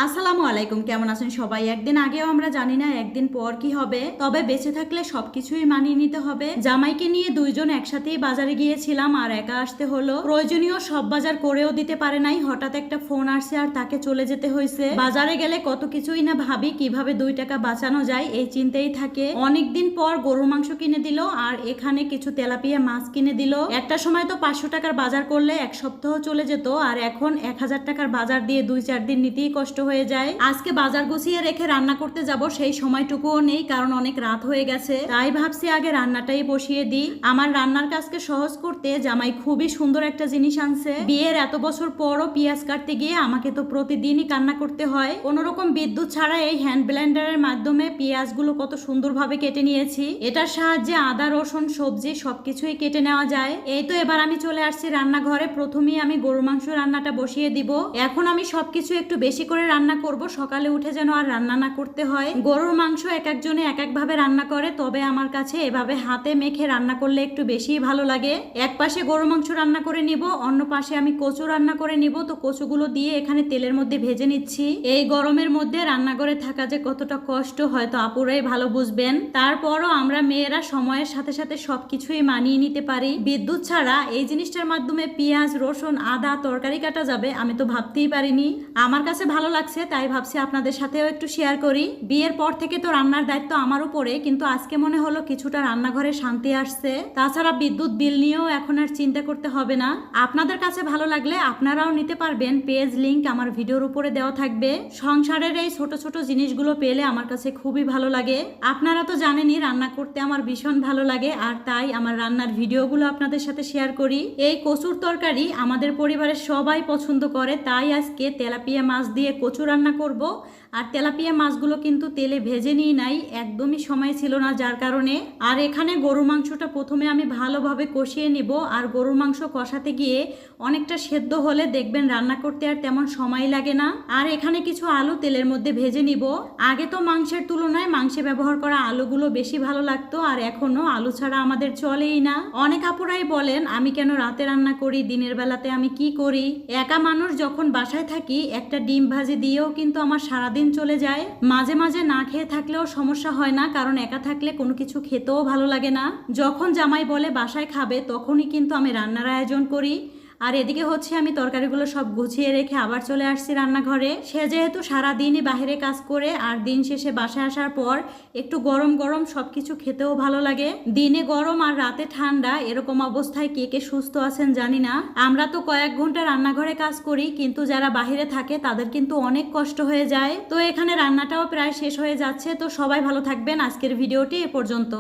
আসসালামু আলাইকুম, কেমন আছেন সবাই? একদিন আগেও আমরা জানি না একদিন পর কি হবে, তবে বেঁচে থাকলে সবকিছুই মানিয়ে নিতে হবে। জামাইকে নিয়ে দুইজন একসাথেই বাজারে গিয়েছিলাম আর একা আসতে হলো। প্রয়োজনীয় সব বাজার করেও দিতে পারে নাই, হঠাৎ একটা ফোন আসছে আর তাকে চলে যেতে হয়েছে। বাজারে গেলে কত কিছুই না ভাবি, কিভাবে 2 টাকা বাঁচানো যায় এই চিন্তাই থাকে। অনেকদিন পর গরুর মাংস কিনে দিল আর এখানে কিছু তেলাপিয়া মাছ কিনে দিল। একটা সময় তো 500 টাকার বাজার করলে এক সপ্তাহ চলে যেত, আর এখন 1000 টাকার বাজার দিয়ে 2-4 দিন নিতেই কষ্ট হয়ে যায়। আজকে বাজার গুছিয়ে রেখে রান্না করতে যাব, সেই সময়টুকুও নেই, কারণ অনেক রাত হয়ে গেছে। তাই ভাবছি আগে রান্নাটাই বসিয়ে দিই। আমার রান্নার কাজকে সহজ করতে জামাই খুবই সুন্দর একটা জিনিস আনছে। বিয়ের এত বছর পরও পেঁয়াজ কাটতে গিয়ে আমাকে তো প্রতিদিনই কান্না করতে হয়। কোনো রকম বিদ্যুৎ ছাড়া এই হ্যান্ড ব্লেন্ডারের মাধ্যমে পেঁয়াজগুলো কত সুন্দরভাবে কেটে নিয়েছি। এটার সাহায্যে আদা রসুন সবজি সবকিছুই কেটে নেওয়া যায়। এই তো এবার আমি চলে আসছি রান্নাঘরে। প্রথমেই আমি গরুর মাংস রান্নাটা বসিয়ে দিব। এখন আমি সবকিছু একটু বেশি করে রান্না করব, সকালে উঠে যেন আর রান্না না করতে হয়। গরুর মাংস এক একজনে এক এক ভাবে রান্না করে, তবে আমার কাছে এভাবে হাতে মেখে রান্না করলে একটু বেশিই ভালো লাগে। এক পাশে গরুর মাংস রান্না করে নিব, অন্য পাশে আমি কচু রান্না করে নিব। তো কচুগুলো দিয়ে এখানে তেলের মধ্যে ভেজে নিচ্ছি। এই গরমের মধ্যে রান্নাঘরে থাকা যে কতটা কষ্ট হয়তো আপুরাই ভালো বুঝবেন। তারপরও আমরা মেয়েরা সময়ের সাথে সাথে সবকিছুই মানিয়ে নিতে পারি। বিদ্যুৎ ছাড়া এই জিনিসটার মাধ্যমে পেঁয়াজ রসুন আদা তরকারি কাটা যাবে, আমি তো ভাবতেই পারিনি। আমার কাছে ভালো লাগছে, তাই ভাবছি আপনাদের সাথেও একটু শেয়ার করি। বিয়ের পর থেকে তো রান্নার দায়িত্ব আমার উপরে, কিন্তু আজকে মনে হলো কিছুটা রান্নাঘরে শান্তি আসছে। তাছাড়া বিদ্যুৎ বিল নিয়েও এখন আর চিন্তা করতে হবে না। আপনাদের কাছে ভালো লাগলে আপনারাও নিতে পারবেন, পেজ লিংক আমার ভিডিওর উপরে দেওয়া থাকবে। সংসারের এই ছোট ছোট জিনিসগুলো পেলে আমার কাছে খুবই ভালো লাগে। আপনারা তো জানেনই রান্না করতে আমার ভীষণ ভালো লাগে, আর তাই আমার রান্নার ভিডিওগুলো আপনাদের সাথে শেয়ার করি। এই কচুর তরকারি আমাদের পরিবারের সবাই পছন্দ করে, তাই আজকে তেলাপিয়া মাছ দিয়ে কচু রান্না করব। আর তেলাপিয়া মাছগুলো কিন্তু তেলে ভেজে নিই নাই, একদমই সময় ছিল না যার কারণে। আর এখানে গরুর মাংসটা প্রথমে আমি ভালোভাবে কষিয়ে নিব। আর গরুর মাংস কষাতে গিয়ে অনেকটা সেদ্ধ হলে দেখবেন রান্না করতে আর তেমন সময় লাগে না। আর এখানে কিছু আলু তেলের মধ্যে ভেজে নিব। আগে তো মাংসের তুলনায় মাংসে ব্যবহার করা আলুগুলো বেশি ভালো লাগতো, আর এখনো আলু ছাড়া আমাদের চলেই না। অনেক আপুরাই বলেন আমি কেন রাতে রান্না করি, দিনের বেলাতে আমি কি করি। একা মানুষ যখন বাসায় থাকি একটা ডিম ভাজি দিয়েও কিন্তু আমার সারাদিন চলে যায়। মাঝে মাঝে না খেয়ে থাকলেও সমস্যা হয় না, কারণ একা থাকলে কোনো কিছু খেতেও ভালো লাগে না। যখন জামাই বলে বাসায় খাবে তখনই কিন্তু আমি রান্নার আয়োজন করি। আর এদিকে হচ্ছে আমি তরকারিগুলো সব গুছিয়ে রেখে আবার চলে আসছি রান্নাঘরে। সে যেহেতু সারাদিনই বাহিরে কাজ করে, আর দিন শেষে বাসায় আসার পর একটু গরম গরম সবকিছু খেতেও ভালো লাগে। দিনে গরম আর রাতে ঠান্ডা, এরকম অবস্থায় কে কে সুস্থ আছেন জানি না। আমরা তো কয়েক ঘন্টা রান্নাঘরে কাজ করি, কিন্তু যারা বাহিরে থাকে তাদের কিন্তু অনেক কষ্ট হয়ে যায়। তো এখানে রান্নাটাও প্রায় শেষ হয়ে যাচ্ছে। তো সবাই ভালো থাকবেন, আজকের ভিডিওটি এ পর্যন্ত।